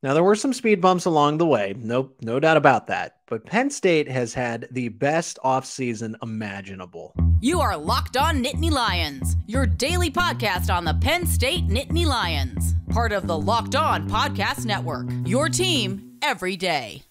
Now, there were some speed bumps along the way. No doubt about that. But Penn State has had the best offseason imaginable. You are Locked On Nittany Lions, your daily podcast on the Penn State Nittany Lions. Part of the Locked On Podcast Network, your team every day.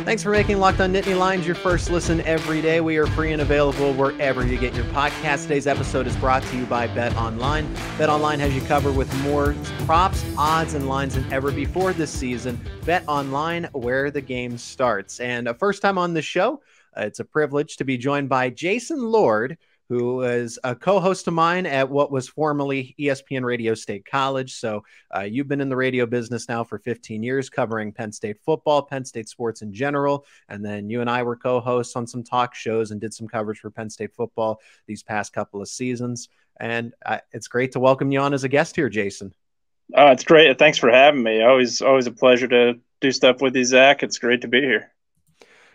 Thanks for making Locked On Nittany Lions your first listen every day. We are free and available wherever you get your podcast. Today's episode is brought to you by BetOnline. BetOnline has you covered with more props, odds, and lines than ever before this season. BetOnline, where the game starts. And first time on the show, it's a privilege to be joined by Jason Lord, who is a co-host of mine at what was formerly ESPN Radio State College. So you've been in the radio business now for 15 years, covering Penn State football, Penn State sports in general. And then you and I were co-hosts on some talk shows and did some coverage for Penn State football these past couple of seasons. And it's great to welcome you on as a guest here, Jason. It's great. Thanks for having me. Always a pleasure to do stuff with you, Zach. It's great to be here.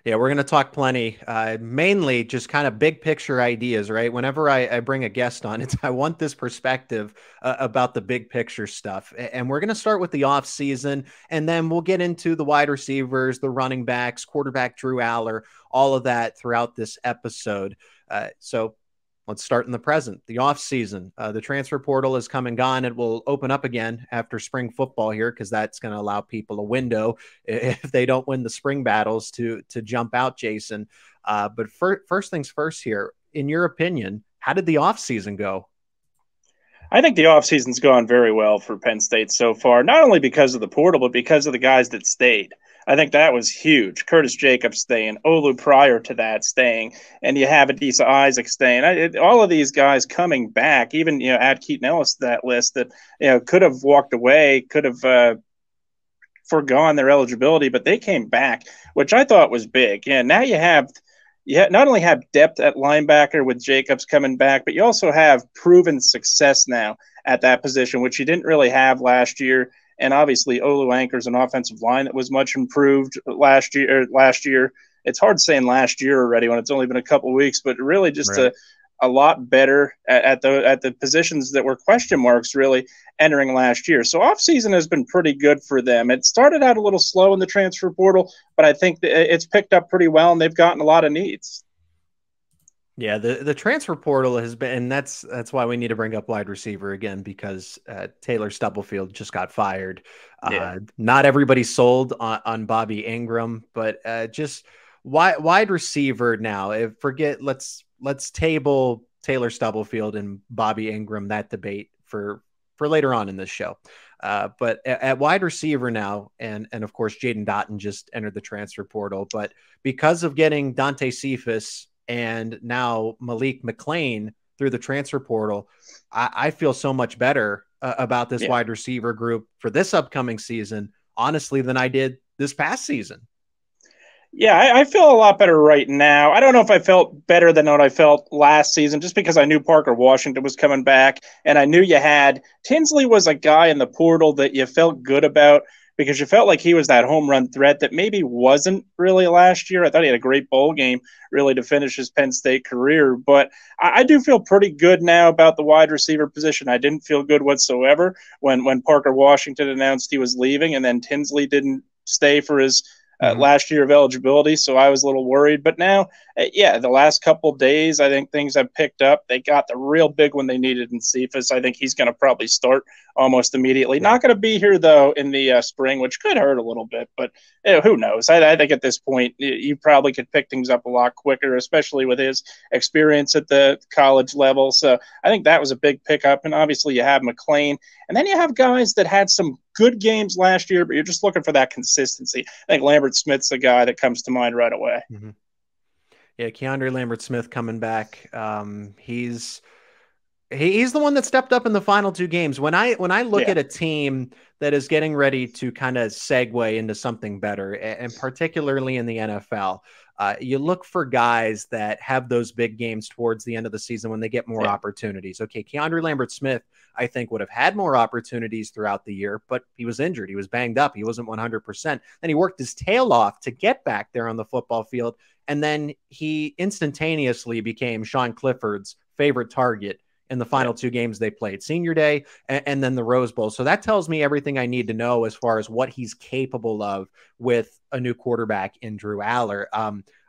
Yeah, we're going to talk plenty, mainly just kind of big picture ideas, right? Whenever I bring a guest on, I want this perspective about the big picture stuff. And we're going to start with the offseason, and then we'll get into the wide receivers, the running backs, quarterback Drew Allar, all of that throughout this episode. So let's start in the present, the offseason. The transfer portal is come and gone. It will open up again after spring football here because that's going to allow people a window if they don't win the spring battles to jump out, Jason. But first things first here, in your opinion, how did the offseason go? I think the offseason's gone very well for Penn State so far, not only because of the portal, but because of the guys that stayed. I think that was huge. Curtis Jacobs staying, Olu prior to that staying, and you have Adisa Isaac staying. All of these guys coming back, even add Keaton Ellis to that list that could have walked away, could have forgone their eligibility, but they came back, which I thought was big. Yeah, now you not only have depth at linebacker with Jacobs coming back, but you also have proven success now at that position, which you didn't really have last year. And obviously, Olu anchors an offensive line that was much improved last year. It's hard saying last year already when it's only been a couple of weeks, but really just right. a lot better at the positions that were question marks really entering last year. So offseason has been pretty good for them. It started out a little slow in the transfer portal, but I think that it's picked up pretty well, and they've gotten a lot of needs. Yeah, the transfer portal has been, and that's why we need to bring up wide receiver again, because Taylor Stubblefield just got fired. Yeah. Not everybody sold on Bobby Engram, but just wide receiver now. Let's table Taylor Stubblefield and Bobby Engram, that debate for later on in this show. But at wide receiver now, and of course Jaden Dottin just entered the transfer portal, but because of getting Dante Cephas and now Malik McLean through the transfer portal, I feel so much better about this wide receiver group for this upcoming season, honestly, than I did this past season. Yeah, I feel a lot better right now. I don't know if I felt better than what I felt last season, just because I knew Parker Washington was coming back, and I knew you had Tinsley was a guy in the portal that you felt good about, because you felt like he was that home run threat that maybe wasn't really last year. I thought he had a great bowl game really to finish his Penn State career. But I do feel pretty good now about the wide receiver position. I didn't feel good whatsoever when Parker Washington announced he was leaving, and then Tinsley didn't stay for his last year of eligibility, so I was a little worried. But now, the last couple of days, I think things have picked up. They got the real big one they needed in Cephas. I think he's going to probably start almost immediately. Not going to be here, though, in the spring, which could hurt a little bit, but who knows? I think at this point, you probably could pick things up a lot quicker, especially with his experience at the college level. So I think that was a big pickup, and obviously you have McLean, and then you have guys that had some good games last year, but you're just looking for that consistency. I think Lambert Smith's the guy that comes to mind right away. Mm-hmm. Yeah, Keandre Lambert Smith coming back. He's the one that stepped up in the final two games. When I look at a team that is getting ready to kind of segue into something better, and particularly in the NFL, you look for guys that have those big games towards the end of the season when they get more opportunities. Okay, Keandre Lambert Smith, I think, would have had more opportunities throughout the year, but he was injured. He was banged up. He wasn't 100%. Then he worked his tail off to get back there on the football field, and then he instantaneously became Sean Clifford's favorite target in the final two games they played, Senior Day and then the Rose Bowl. So that tells me everything I need to know as far as what he's capable of with a new quarterback in Drew Allar.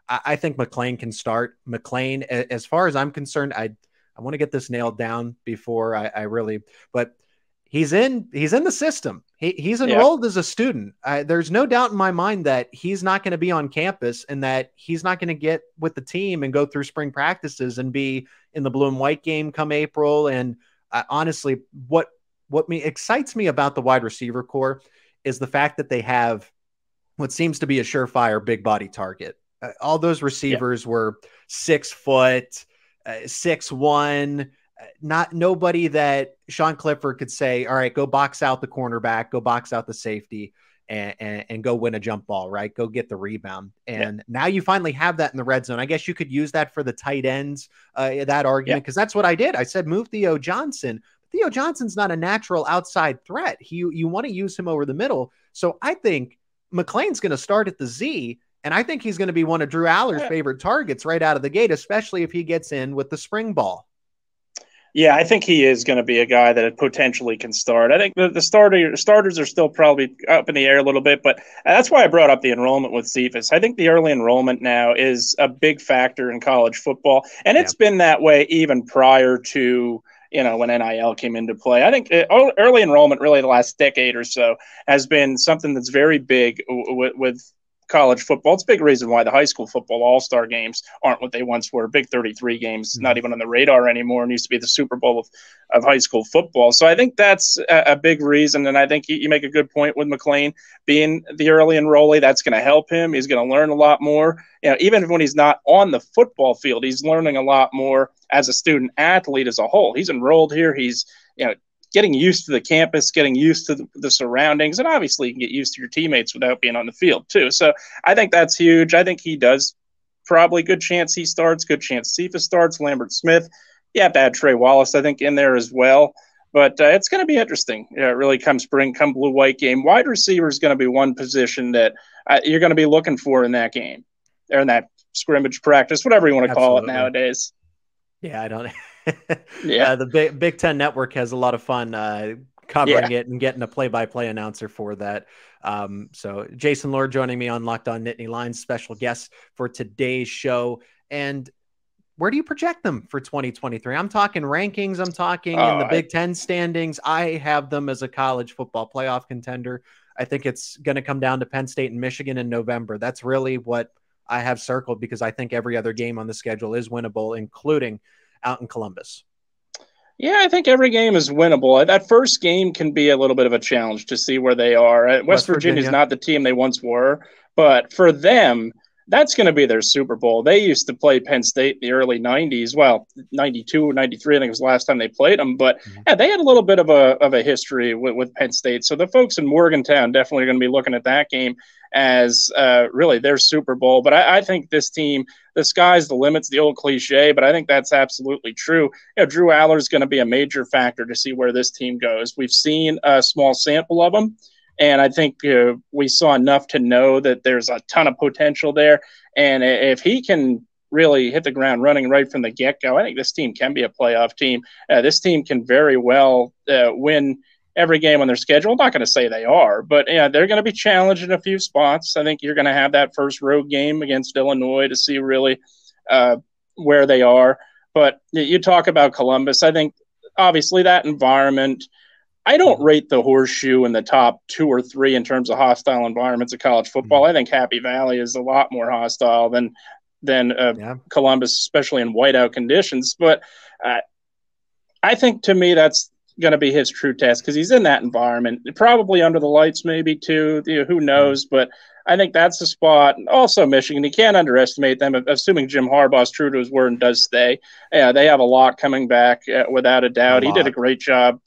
I think McClain can start. McClain, as far as I'm concerned, I want to get this nailed down before I really, but he's in the system. He's enrolled as a student. There's no doubt in my mind that he's not going to be on campus and that he's not going to get with the team and go through spring practices and be in the blue and white game come April. And honestly, what excites me about the wide receiver core is the fact that they have what seems to be a surefire big body target. All those receivers were 6 foot, 6'1", not nobody that Sean Clifford could say, all right, go box out the cornerback, go box out the safety and go win a jump ball, right? Go get the rebound. And now you finally have that in the red zone. I guess you could use that for the tight ends, that argument, because that's what I did. I said, move Theo Johnson. Theo Johnson's not a natural outside threat. You want to use him over the middle. So I think McClain's going to start at the Z, and I think he's going to be one of Drew Allar's favorite targets right out of the gate, especially if he gets in with the spring ball. Yeah, I think he is going to be a guy that potentially can start. I think the starters are still probably up in the air a little bit, but that's why I brought up the enrollment with Cephas. I think the early enrollment now is a big factor in college football, and it's been that way even prior to when NIL came into play. I think early enrollment, really the last decade or so, has been something that's very big with college football. It's a big reason why the high school football all-star games aren't what they once were. Big 33 games, not even on the radar anymore, and used to be the Super Bowl of high school football. So I think that's a big reason, and I think you make a good point with McClain being the early enrollee. That's going to help him. He's going to learn a lot more. Even when he's not on the football field, he's learning a lot more as a student athlete as a whole. He's enrolled here. He's getting used to the campus, getting used to the surroundings, and obviously you can get used to your teammates without being on the field too. So I think that's huge. I think he does probably good chance he starts, good chance Cephas starts, Lambert Smith. You have to add Trey Wallace, I think, in there as well. But it's going to be interesting. Really come spring, come blue-white game. Wide receiver is going to be one position that you're going to be looking for in that game, or in that scrimmage practice, whatever you want to call it nowadays. Yeah, I don't the Big Ten Network has a lot of fun covering it and getting a play-by-play announcer for that. So Jason Lord joining me on Locked On Nittany Lions, special guest for today's show. And where do you project them for 2023? I'm talking rankings. I'm talking in the Big Ten standings. I have them as a college football playoff contender. I think it's going to come down to Penn State and Michigan in November. That's really what I have circled, because I think every other game on the schedule is winnable, including out in Columbus. Yeah, I think every game is winnable. That first game can be a little bit of a challenge to see where they are. West Virginia is not the team they once were, but for them, that's going to be their Super Bowl. They used to play Penn State in the early 90s. Well, 92, 93, I think was the last time they played them. But they had a little bit of a history with Penn State. So the folks in Morgantown definitely are going to be looking at that game as really their Super Bowl. But I think this team, the sky's the limit, the old cliche, but I think that's absolutely true. Drew Allar is going to be a major factor to see where this team goes. We've seen a small sample of them, and I think we saw enough to know that there's a ton of potential there. And if he can really hit the ground running right from the get-go, I think this team can be a playoff team. This team can very well win every game on their schedule. I'm not going to say they are, but they're going to be challenged in a few spots. I think you're going to have that first road game against Illinois to see really where they are. But you talk about Columbus. I think obviously that environment, I don't rate the Horseshoe in the top 2 or 3 in terms of hostile environments of college football. I think Happy Valley is a lot more hostile than Columbus, especially in whiteout conditions. But I think to me that's going to be his true test, because he's in that environment, probably under the lights maybe too, who knows, but I think that's the spot. Also Michigan, you can't underestimate them, assuming Jim Harbaugh's true to his word and does stay. They have a lot coming back without a doubt. He did a great job.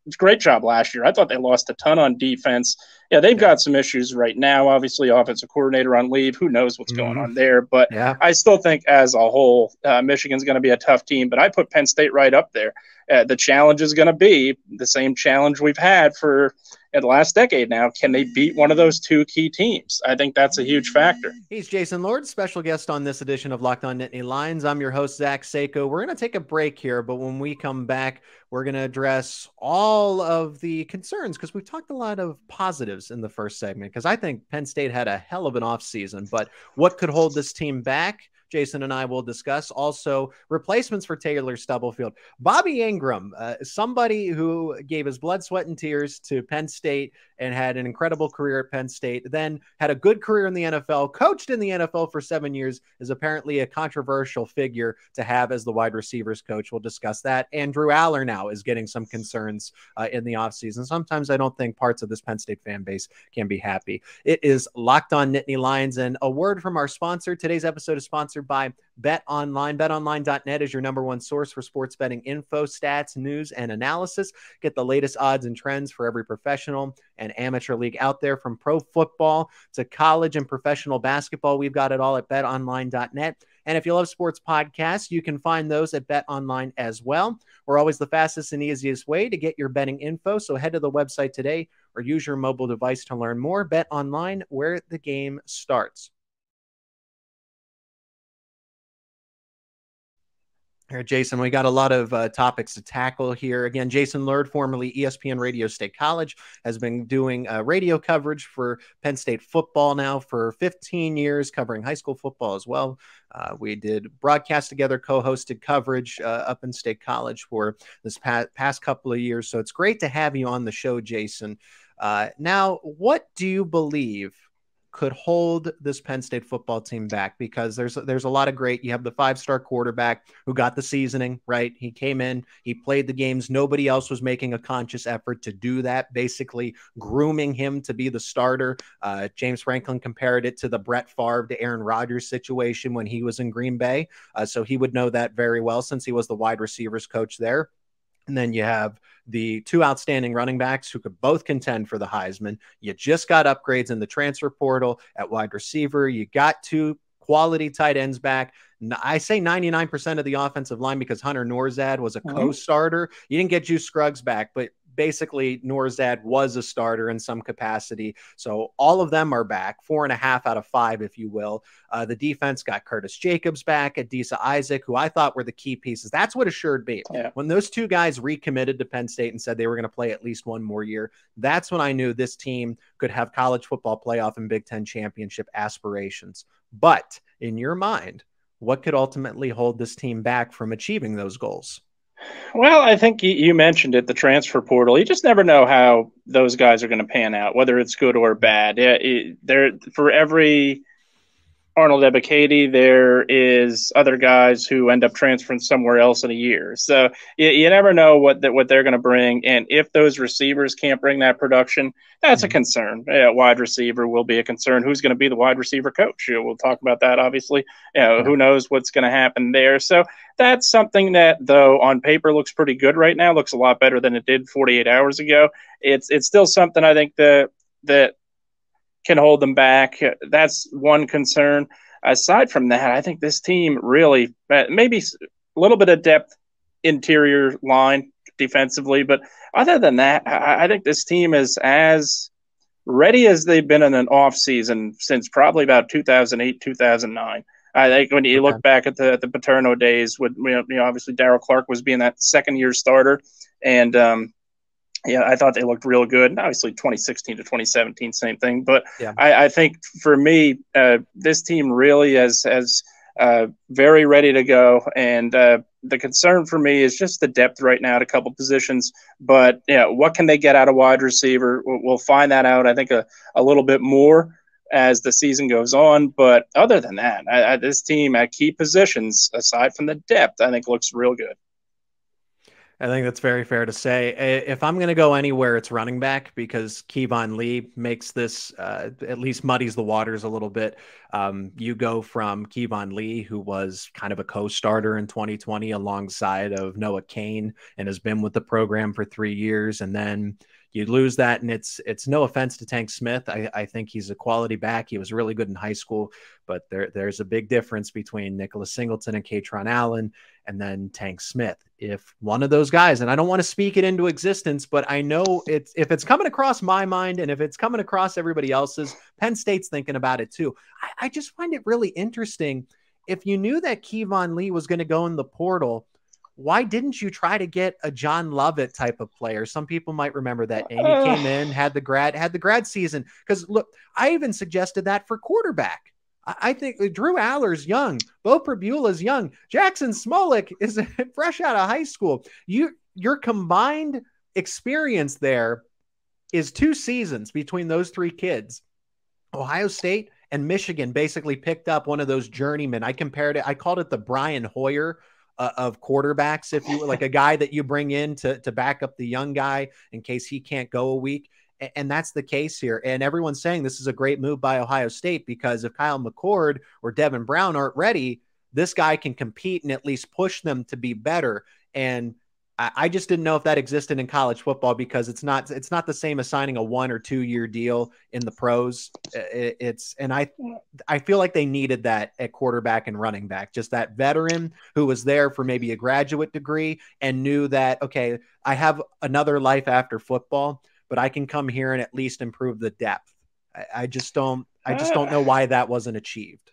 It's a great job last year. I thought they lost a ton on defense, Yeah, they've got some issues right now. Obviously, offensive coordinator on leave. Who knows what's going on there? But I still think as a whole, Michigan's going to be a tough team. But I put Penn State right up there. The challenge is going to be the same challenge we've had for the last decade now. Can they beat one of those two key teams? I think that's a huge factor. He's Jason Lord, special guest on this edition of Locked On Nittany Lions. I'm your host, Zach Seyko. We're going to take a break here, but when we come back, we're going to address all of the concerns because we've talked a lot of positives in the first segment because I think Penn State had a hell of an offseason, but what could hold this team back? Jason and I will discuss. Also, replacements for Taylor Stubblefield. Bobby Engram, somebody who gave his blood, sweat, and tears to Penn State and had an incredible career at Penn State, then had a good career in the NFL, coached in the NFL for 7 years, is apparently a controversial figure to have as the wide receivers coach. We'll discuss that. And Drew Allar now is getting some concerns in the offseason. Sometimes I don't think parts of this Penn State fan base can be happy. It is Locked On Nittany Lions, and a word from our sponsor. Today's episode is sponsored by BetOnline. BetOnline.net is your #1 source for sports betting info, stats, news, and analysis. Get the latest odds and trends for every professional and amateur league out there, from pro football to college and professional basketball. We've got it all at BetOnline.net. And if you love sports podcasts, you can find those at BetOnline as well. We're always the fastest and easiest way to get your betting info. So head to the website today or use your mobile device to learn more. BetOnline, where the game starts. All right, Jason, we got a lot of topics to tackle here. Again, Jason Lord, formerly ESPN Radio State College, has been doing radio coverage for Penn State football now for 15 years, covering high school football as well. We did broadcast together, co-hosted coverage up in State College for this past couple of years. So it's great to have you on the show, Jason. Now, what do you believe could hold this Penn State football team back? Because there's a lot of great. You have the 5-star quarterback who got the seasoning, right? He came in, he played the games. Nobody else was making a conscious effort to do that, basically grooming him to be the starter. James Franklin compared it to the Brett Favre to Aaron Rodgers situation when he was in Green Bay. So he would know that very well since he was the wide receivers coach there. And then you have the 2 outstanding running backs who could both contend for the Heisman. You just got upgrades in the transfer portal at wide receiver. You got 2 quality tight ends back. I say 99% of the offensive line because Hunter Norzad was a co-starter. You didn't get Juice Scruggs back, but basically Norzad was a starter in some capacity. So all of them are back, 4.5 out of 5, if you will. The defense got Curtis Jacobs back, Adisa Isaac, who I thought were the key pieces. That's what assured me. Yeah. When those 2 guys recommitted to Penn State and said they were going to play at least 1 more year, that's when I knew this team could have college football playoff and Big Ten championship aspirations. But in your mind, what could ultimately hold this team back from achieving those goals? Well, I think you mentioned it, the transfer portal. You just never know how those guys are going to pan out, whether it's good or bad. For every Arnold Ebiketie, there is other guys who end up transferring somewhere else in a year. So you never know what they're going to bring. And if those receivers can't bring that production, that's a concern. Wide receiver will be a concern. Who's going to be the wide receiver coach? We'll talk about that, obviously. Who knows what's going to happen there. So that's something that, though, on paper looks pretty good right now, looks a lot better than it did 48 hours ago. It's still something I think that can hold them back. That's one concern. Aside from that, I think this team really maybe a little bit of depth interior line defensively, but other than that, I think this team is as ready as they've been in an off season since probably about 2008, 2009. I think when you look back at the Paterno days, with obviously Darryl Clark was being that second-year starter, and I thought they looked real good. And obviously, 2016 to 2017, same thing. But I think for me, this team really is very ready to go. And the concern for me is just the depth right now at a couple positions. But what can they get out of wide receiver? We'll find that out, I think, a little bit more as the season goes on. But other than that, this team at key positions, aside from the depth, I think looks real good. I think that's very fair to say. If I'm going to go anywhere, it's running back, because Kevon Lee makes this, at least muddies the waters a little bit. You go from Kevon Lee, who was kind of a co-starter in 2020 alongside of Noah Cain and has been with the program for 3 years. And then You lose that, and it's no offense to Tank Smith. I think he's a quality back. He was really good in high school, but there's a big difference between Nicholas Singleton and Katron Allen and then Tank Smith. If one of those guys, and I don't want to speak it into existence, but I know if it's coming across my mind and if it's coming across everybody else's, Penn State's thinking about it too. I just find it really interesting. If you knew that Kevon Lee was going to go in the portal, why didn't you try to get a John Lovett type of player? Some people might remember that name. He came in, had the grad season. Because look, I even suggested that for quarterback. I think Drew Allar's young. Bo Pribula's young. Jackson Smolik is fresh out of high school. Your combined experience there is 2 seasons between those 3 kids. Ohio State and Michigan basically picked up one of those journeymen. I called it the Brian Hoyer of quarterbacks, if you like, a guy that you bring in to back up the young guy in case he can't go a week. And that's the case here. And everyone's saying this is a great move by Ohio State because if Kyle McCord or Devin Brown aren't ready, this guy can compete and at least push them to be better. And I just didn't know if that existed in college football because it's not the same as signing a 1 or 2 year deal in the pros. I feel like they needed that at quarterback and running back, just that veteran who was there for maybe a graduate degree and knew that, okay, I have another life after football, but I can come here and at least improve the depth. I just don't know why that wasn't achieved.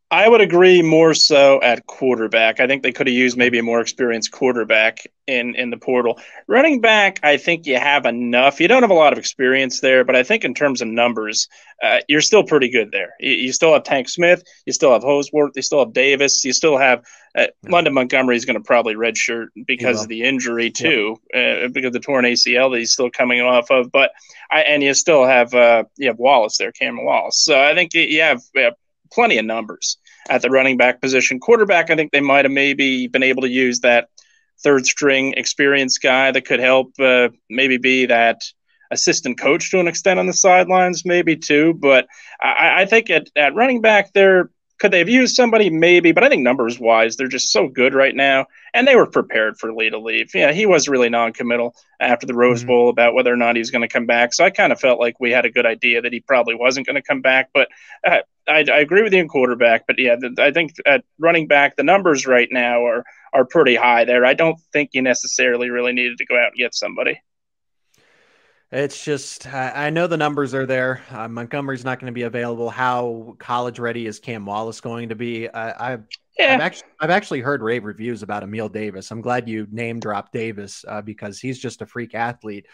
I would agree more so at quarterback. I think they could have used maybe a more experienced quarterback in the portal. Running back, I think you have enough. You don't have a lot of experience there, but I think in terms of numbers, you're still pretty good there. You still have Tank Smith. You still have Hosworth. You still have Davis. You still have London Montgomery is going to probably redshirt because of the injury too, because of the torn ACL that he's still coming off of. But you still have Wallace there, Cameron Wallace. So I think you have plenty of numbers at the running back position. Quarterback, I think they might have maybe been able to use that third string experienced guy that could help maybe be that assistant coach to an extent on the sidelines, maybe too. But I think at running back there, could they have used somebody? Maybe, but I think numbers wise, they're just so good right now. And they were prepared for Lee to leave. Yeah, he was really non-committal after the Rose Bowl about whether or not he was going to come back. So I kind of felt like we had a good idea that he probably wasn't going to come back. But I agree with you in quarterback. But yeah, I think at running back, the numbers right now are pretty high there. I don't think you necessarily really needed to go out and get somebody. It's just, I know the numbers are there. Montgomery's not going to be available. How college ready is Cam Wallace going to be? I've actually heard rave reviews about Emil Davis. I'm glad you name dropped Davis because he's just a freak athlete.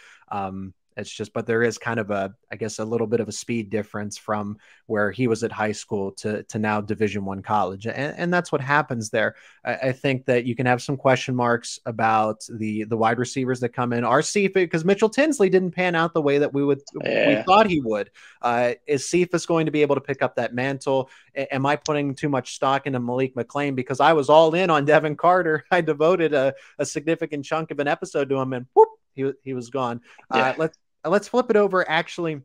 It's just, but there is kind of a little bit of a speed difference from where he was at high school to now Division I college. And that's what happens there. I think that you can have some question marks about the wide receivers that come in. because Mitchell Tinsley didn't pan out the way that we thought he would. Is Cephas going to be able to pick up that mantle? Am I putting too much stock into Malik McClain? Because I was all in on Devin Carter. I devoted a significant chunk of an episode to him and whoop, he was gone. Let's flip it over. Actually,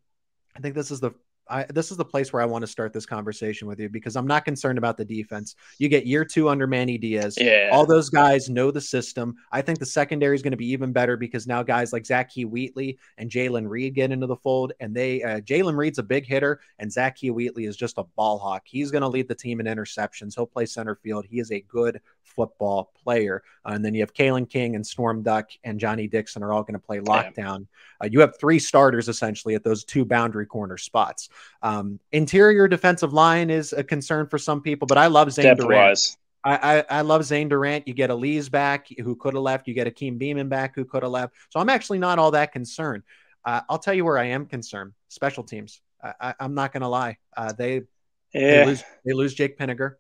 I think this is the place where I want to start this conversation with you because I'm not concerned about the defense. You get year 2 under Manny Diaz. Yeah. All those guys know the system. I think the secondary is going to be even better because now guys like Zach Wheatley and Jalen Reed get into the fold, and Jalen Reed's a big hitter, and Zach Wheatley is just a ball hawk. He's going to lead the team in interceptions. He'll play center field. He is a good football player. And then you have Kalen King and Storm Duck and Johnny Dixon are all going to play lockdown. You have 3 starters essentially at those 2 boundary corner spots. Interior defensive line is a concern for some people, but I love Zane Durant. I love Zane Durant. You get Elise back who could have left. You get Akeem Beeman back who could have left. So I'm actually not all that concerned. I'll tell you where I am concerned. Special teams. I'm not going to lie. They lose Jake Pinniger.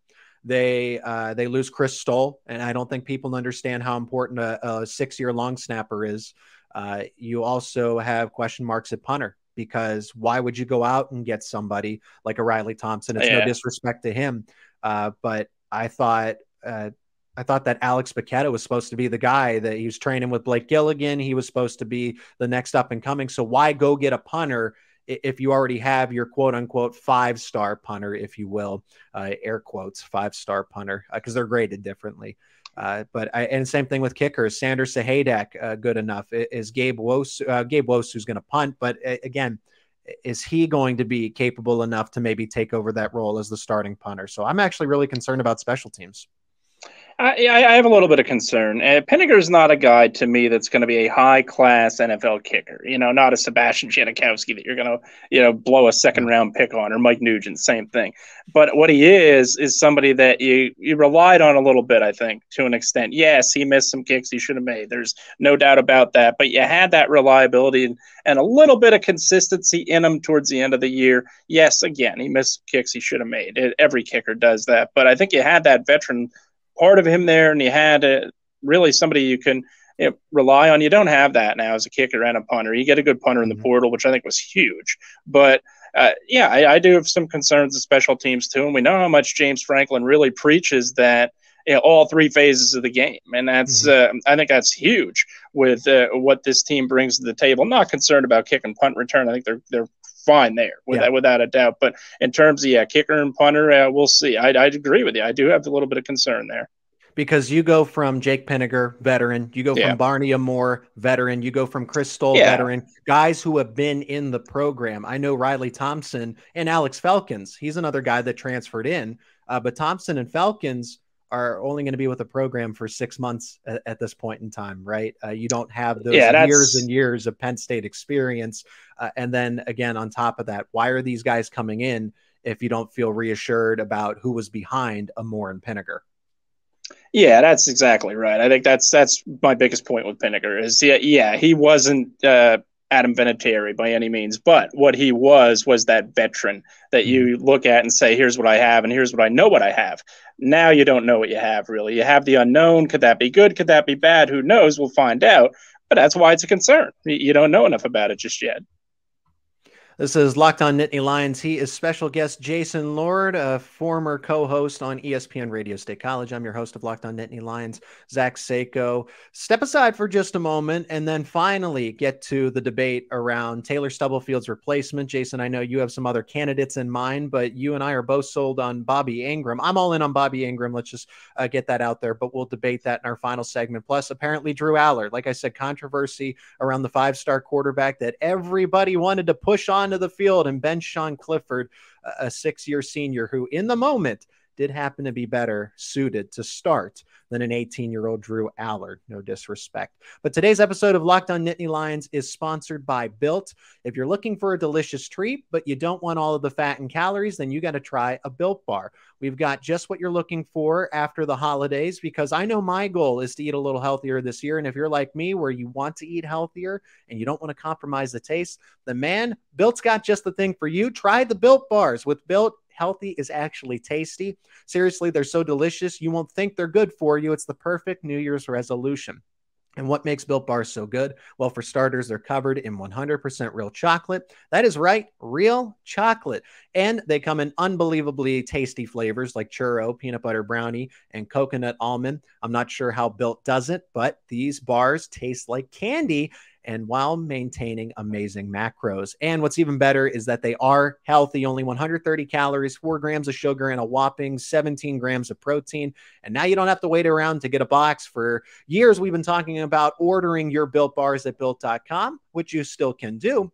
They lose Chris Stoll, and I don't think people understand how important a 6-year long snapper is. You also have question marks at punter because why would you go out and get somebody like a Riley Thompson? It's no disrespect to him, but I thought that Alex Paqueta was supposed to be the guy that he was training with Blake Gilligan. He was supposed to be the next up and coming. So why go get a punter if you already have your quote unquote 5-star punter, if you will, air quotes, 5-star punter, because they're graded differently. And same thing with kickers. Sanders Sahaydak, good enough. Is Gabe Wosu's going to punt, but again, is he going to be capable enough to maybe take over that role as the starting punter? So I'm actually really concerned about special teams. I have a little bit of concern. Pinniger's not a guy to me that's going to be a high-class NFL kicker. Not a Sebastian Janikowski that you're going to, blow a second-round pick on, or Mike Nugent, same thing. But what he is somebody that you relied on a little bit, I think, to an extent. Yes, he missed some kicks he should have made. There's no doubt about that. But you had that reliability and a little bit of consistency in him towards the end of the year. Yes, again, he missed kicks he should have made. Every kicker does that. But I think you had that veteran part of him there, and you had really somebody you can rely on. You don't have that now as a kicker and a punter. You get a good punter in the portal, which I think was huge. But, I do have some concerns with special teams too, and we know how much James Franklin really preaches that all three phases of the game, and that's I think that's huge with what this team brings to the table. I'm not concerned about kick and punt return. I think they're fine there without a doubt. But in terms of kicker and punter, we'll see. I'd agree with you. I do have a little bit of concern there. Because you go from Jake Pinniger, veteran. You go from Barney Amore, veteran. You go from Chris Stoll, veteran. Guys who have been in the program. I know Riley Thompson and Alex Felkins. He's another guy that transferred in. But Thompson and Felkins are only going to be with the program for 6 months at this point in time, right? You don't have those years and years of Penn State experience. And then again, on top of that, why are these guys coming in if you don't feel reassured about who was behind Amore and Pinniger? Yeah, that's exactly right. I think that's my biggest point with Pinniger is, he wasn't Adam Vinatieri by any means, but what he was that veteran that you look at and say, here's what I have and here's what I know what I have. Now you don't know what you have, really. You have the unknown. Could that be good? Could that be bad? Who knows? We'll find out. But that's why it's a concern. You don't know enough about it just yet. This is Locked On Nittany Lions. He is special guest Jason Lord, a former co-host on ESPN Radio State College. I'm your host of Locked On Nittany Lions, Zach Seyko. Step aside for just a moment and then finally get to the debate around Taylor Stubblefield's replacement. Jason, I know you have some other candidates in mind, but you and I are both sold on Bobby Engram. I'm all in on Bobby Engram. Let's just get that out there, but we'll debate that in our final segment. Plus, apparently Drew Allar, like I said, controversy around the 5-star quarterback that everybody wanted to push on to the field and bench Sean Clifford, a 6-year senior who in the moment did happen to be better suited to start than an 18-year-old Drew Allar. No disrespect. But today's episode of Locked On Nittany Lions is sponsored by Built. If you're looking for a delicious treat, but you don't want all of the fat and calories, then you got to try a Built Bar. We've got just what you're looking for after the holidays, because I know my goal is to eat a little healthier this year. And if you're like me, where you want to eat healthier and you don't want to compromise the taste, then man, Built's got just the thing for you. Try the Built Bars. With Built, healthy is actually tasty. Seriously, they're so delicious, you won't think they're good for you. It's the perfect New Year's resolution. And what makes Built Bars so good? Well, for starters, they're covered in 100% real chocolate. That is right, real chocolate. And they come in unbelievably tasty flavors like churro, peanut butter brownie, and coconut almond. I'm not sure how Built does it, but these bars taste like candy, and while maintaining amazing macros. And what's even better is that they are healthy, only 130 calories, 4 grams of sugar, and a whopping 17 grams of protein. And now you don't have to wait around to get a box. For years, we've been talking about ordering your Built Bars at Built.com, which you still can do,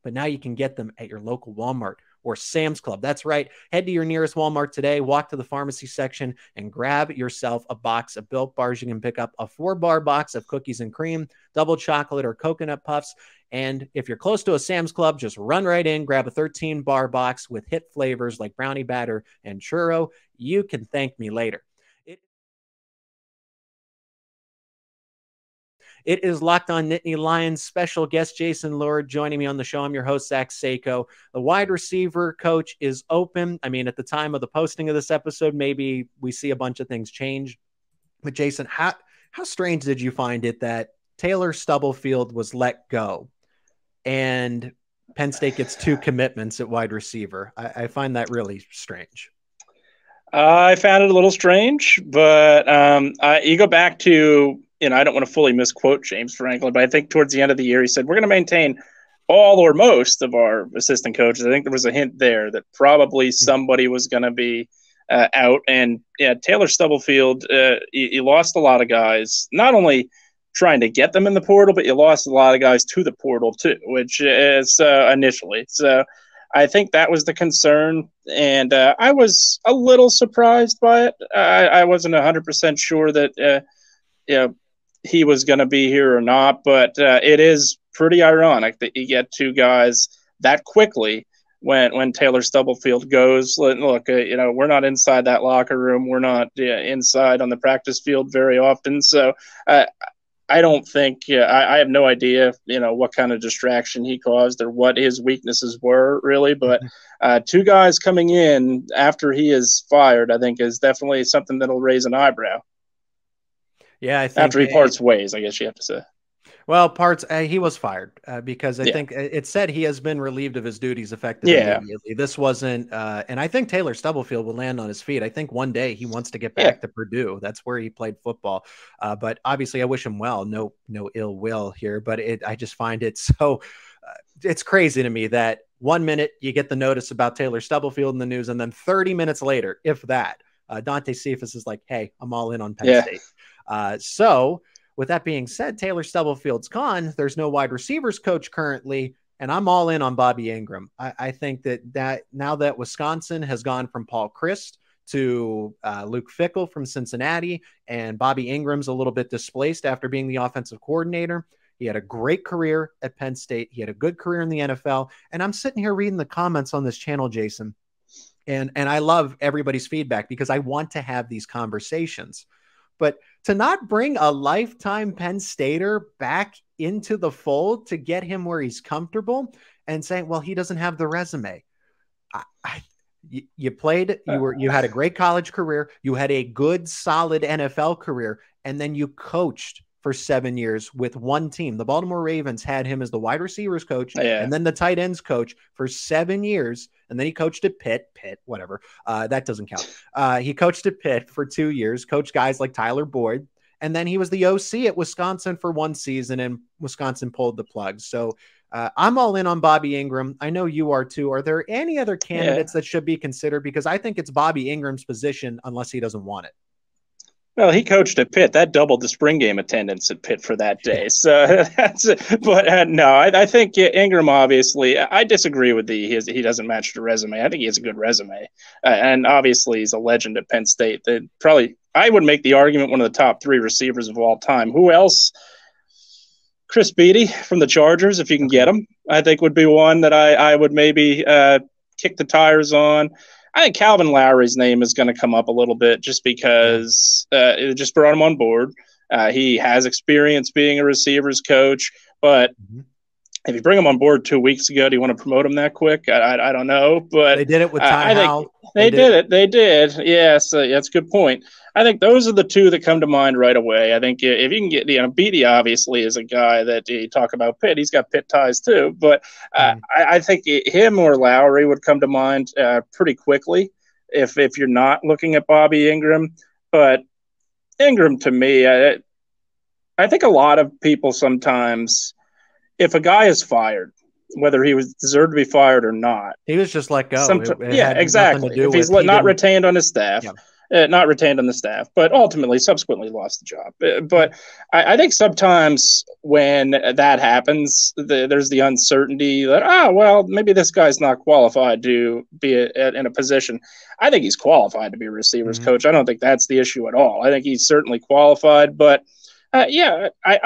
but now you can get them at your local Walmart or Sam's Club. That's right. Head to your nearest Walmart today, walk to the pharmacy section, and grab yourself a box of Built Bars. You can pick up a 4-bar box of cookies and cream, double chocolate, or coconut puffs. And if you're close to a Sam's Club, just run right in, grab a 13-bar box with hit flavors like brownie batter and churro. You can thank me later. It is Locked On Nittany Lions special guest Jason Lord joining me on the show. I'm your host, Zach Seyko. The wide receiver coach is open. I mean, at the time of the posting of this episode, maybe we see a bunch of things change. But Jason, how strange did you find it that Taylor Stubblefield was let go and Penn State gets 2 commitments at wide receiver? I find that really strange. I found it a little strange, but you go back to, I don't want to fully misquote James Franklin, but I think towards the end of the year, he said, we're going to maintain all or most of our assistant coaches. I think there was a hint there that probably somebody was going to be out. And Taylor Stubblefield, you lost a lot of guys, not only trying to get them in the portal, but you lost a lot of guys to the portal too, which is initially. So I think that was the concern. And I was a little surprised by it. I wasn't 100% sure that, he was going to be here or not, but it is pretty ironic that you get two guys that quickly when Taylor Stubblefield goes. Look, we're not inside that locker room. We're not inside on the practice field very often. So I don't think I have no idea, what kind of distraction he caused or what his weaknesses were really. But two guys coming in after he is fired, I think is definitely something that'll raise an eyebrow. Yeah, I think after he parts ways, I guess you have to say. Well, he was fired because I think it said he has been relieved of his duties effective immediately. This wasn't, and I think Taylor Stubblefield will land on his feet. I think one day he wants to get back to Purdue. That's where he played football. But obviously, I wish him well. No ill will here. But I just find it so. It's crazy to me that 1 minute you get the notice about Taylor Stubblefield in the news, and then 30 minutes later, if that, Dante Cephas is like, "Hey, I'm all in on Penn State." So with that being said, Taylor Stubblefield's gone. There's no wide receivers coach currently, and I'm all in on Bobby Engram. I think that now that Wisconsin has gone from Paul Chryst to Luke Fickell from Cincinnati, and Bobby Ingram's a little bit displaced after being the offensive coordinator. He had a great career at Penn State. He had a good career in the NFL. And I'm sitting here reading the comments on this channel, Jason, and I love everybody's feedback because I want to have these conversations. But to not bring a lifetime Penn Stater back into the fold to get him where he's comfortable and saying, well, he doesn't have the resume. You played, you had a great college career. You had a good, solid NFL career. And then you coached for 7 years with one team. The Baltimore Ravens had him as the wide receivers coach and then the tight ends coach for 7 years. And then he coached at Pitt, whatever. That doesn't count. He coached at Pitt for 2 years, coached guys like Tyler Boyd. And then he was the OC at Wisconsin for 1 season, and Wisconsin pulled the plug. So I'm all in on Bobby Engram. I know you are too. Are there any other candidates that should be considered? Because I think it's Bobby Ingram's position unless he doesn't want it. Well, he coached at Pitt. That doubled the spring game attendance at Pitt for that day. So that's – but no, I think Engram obviously – I disagree with he doesn't match the resume. I think he has a good resume. And obviously he's a legend at Penn State. I would make the argument one of the top 3 receivers of all time. Who else? Chris Beatty from the Chargers, if you can get him, I think would be one that I would maybe kick the tires on. I think Calvin Lowry's name is going to come up a little bit just because it just brought him on board. He has experience being a receivers coach, but if you bring him on board 2 weeks ago, do you want to promote him that quick? I don't know, but they did it with Ty Howell. They did. Yes, that's a good point. I think those are the 2 that come to mind right away. I think if you can get, Beatty obviously is a guy that you talk about Pitt. He's got Pitt ties too, but I think him or Lowry would come to mind pretty quickly if you're not looking at Bobby Engram. But Engram, to me, I think a lot of people sometimes, if a guy is fired, whether he was deserved to be fired or not, he was just let go. Exactly. If he's not retained on his staff. Yeah. Not retained on the staff, but ultimately subsequently lost the job. But I think sometimes when that happens, there's the uncertainty that, well, maybe this guy's not qualified to be in a position. I think he's qualified to be a receivers coach. I don't think that's the issue at all. I think he's certainly qualified, but I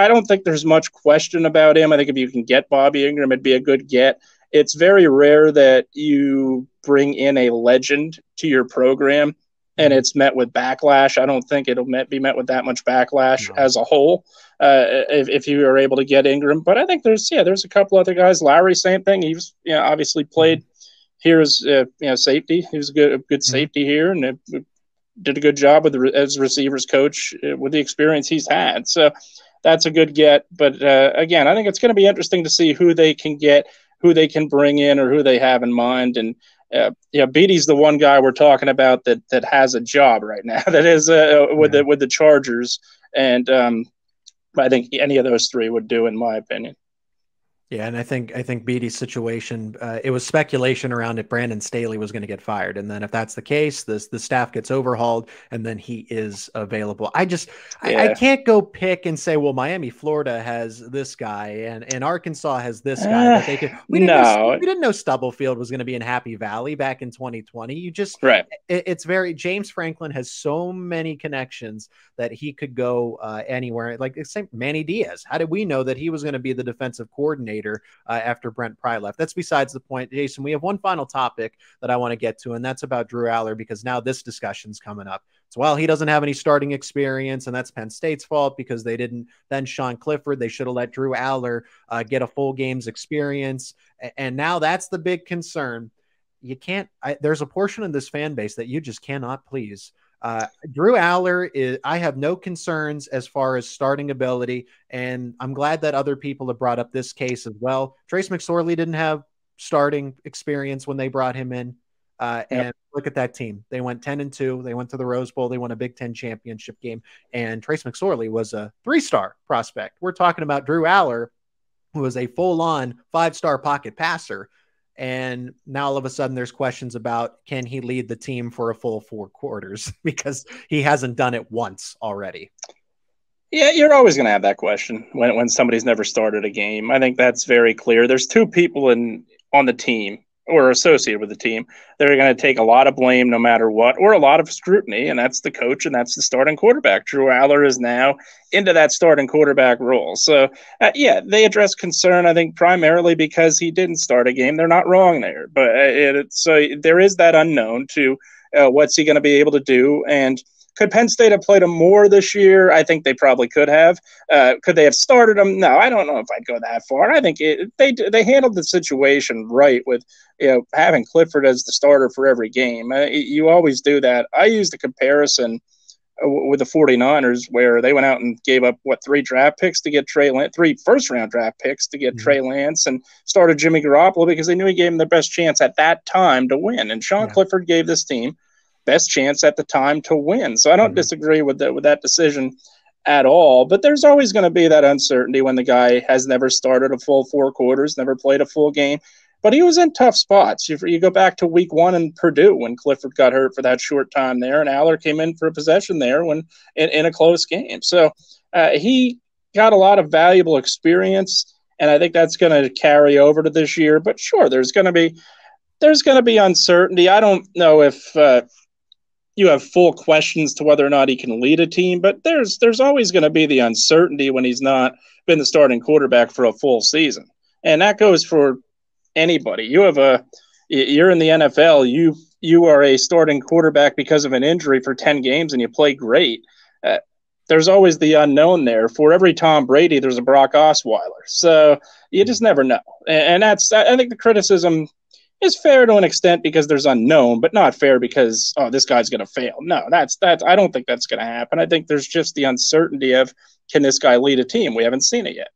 don't think there's much question about him. I think if you can get Bobby Engram, it'd be a good get. It's very rare that you bring in a legend to your program and it's met with backlash. I don't think it'll be met with that much backlash as a whole if you are able to get Engram. But I think there's a couple other guys. Lowry, same thing. He was obviously played here as safety. He was a good safety here and did a good job as receivers coach with the experience he's had. So that's a good get. But again, I think it's going to be interesting to see who they can get, who they can bring in, or who they have in mind. And Beatty's the one guy we're talking about that has a job right now that is with the Chargers, and I think any of those 3 would do, in my opinion. Yeah, and I think Beattie's situation, it was speculation around it. Brandon Staley was going to get fired, and then if that's the case, the staff gets overhauled, and then he is available. I can't go pick and say, well, Miami, Florida has this guy, and Arkansas has this guy that they could. We didn't know Stubblefield was going to be in Happy Valley back in 2020. It's very James Franklin has so many connections that he could go anywhere. Like the same Manny Diaz. How did we know that he was going to be the defensive coordinator after Brent Pry left? That's besides the point. Jason, we have one final topic that I want to get to, and that's about Drew Allar, because now this discussion's coming up. So, well, he doesn't have any starting experience, and that's Penn State's fault because they didn't then Sean Clifford. They should have let Drew Allar get a full game's experience. And now that's the big concern. You can't there's a portion of this fan base that you just cannot please. Drew Allar I have no concerns as far as starting ability, and I'm glad that other people have brought up this case as well. Trace McSorley didn't have starting experience when they brought him in, and look at that team. They went 10-2. They went to the Rose Bowl. They won a Big Ten championship game, and Trace McSorley was a 3-star prospect. We're talking about Drew Allar, who was a full-on 5-star pocket passer. And now all of a sudden there's questions about, can he lead the team for a full 4 quarters, because he hasn't done it once already. Yeah, you're always going to have that question when somebody's never started a game. I think that's very clear. There's 2 people on the team or associated with the team that are going to take a lot of blame no matter what, or a lot of scrutiny, and that's the coach and that's the starting quarterback. Drew Allar is now into that starting quarterback role. So, they address concern, I think, primarily because he didn't start a game. They're not wrong there. But so there is that unknown to what's he going to be able to do. And could Penn State have played him more this year? I think they probably could have. Could they have started him? No, I don't know if I'd go that far. I think they handled the situation right with having Clifford as the starter for every game. You always do that. I used a comparison with the 49ers where they went out and gave up, 3 draft picks to get Trey Lance, 3 first-round draft picks to get Trey Lance, and started Jimmy Garoppolo because they knew he gave them the best chance at that time to win. And Sean Clifford gave this team best chance at the time to win. So I don't disagree with that decision at all, but there's always going to be that uncertainty when the guy has never started a full 4 quarters, never played a full game, but he was in tough spots. You go back to week 1 in Purdue when Clifford got hurt for that short time there, and Allar came in for a possession there when in a close game. So he got a lot of valuable experience, and I think that's going to carry over to this year. But sure, there's going to be uncertainty. I don't know if you have full questions to whether or not he can lead a team, but there's always going to be the uncertainty when he's not been the starting quarterback for a full season. And that goes for anybody. You're in the NFL, you are a starting quarterback because of an injury for 10 games and you play great. There's always the unknown there. For every Tom Brady, there's a Brock Osweiler. So you just never know. And I think the criticism is fair to an extent because there's unknown, but not fair because, this guy's going to fail. No, that's I don't think that's going to happen. I think there's just the uncertainty of, can this guy lead a team? We haven't seen it yet.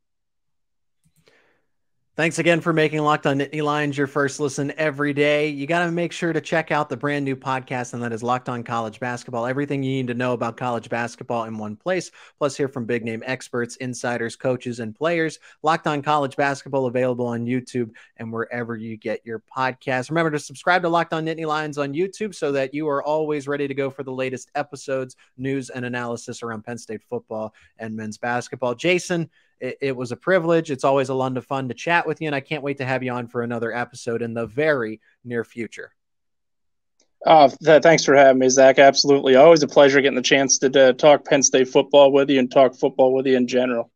Thanks again for making Locked On Nittany Lions your first listen every day. You got to make sure to check out the brand new podcast, and that is Locked On College Basketball. Everything you need to know about college basketball in one place, plus hear from big name experts, insiders, coaches, and players. Locked On College Basketball available on YouTube and wherever you get your podcasts. Remember to subscribe to Locked On Nittany Lions on YouTube so that you are always ready to go for the latest episodes, news, and analysis around Penn State football and men's basketball. Jason, it was a privilege. It's always a lot of fun to chat with you, and I can't wait to have you on for another episode in the very near future. Thanks for having me, Zach. Absolutely. Always a pleasure getting the chance to talk Penn State football with you and talk football with you in general.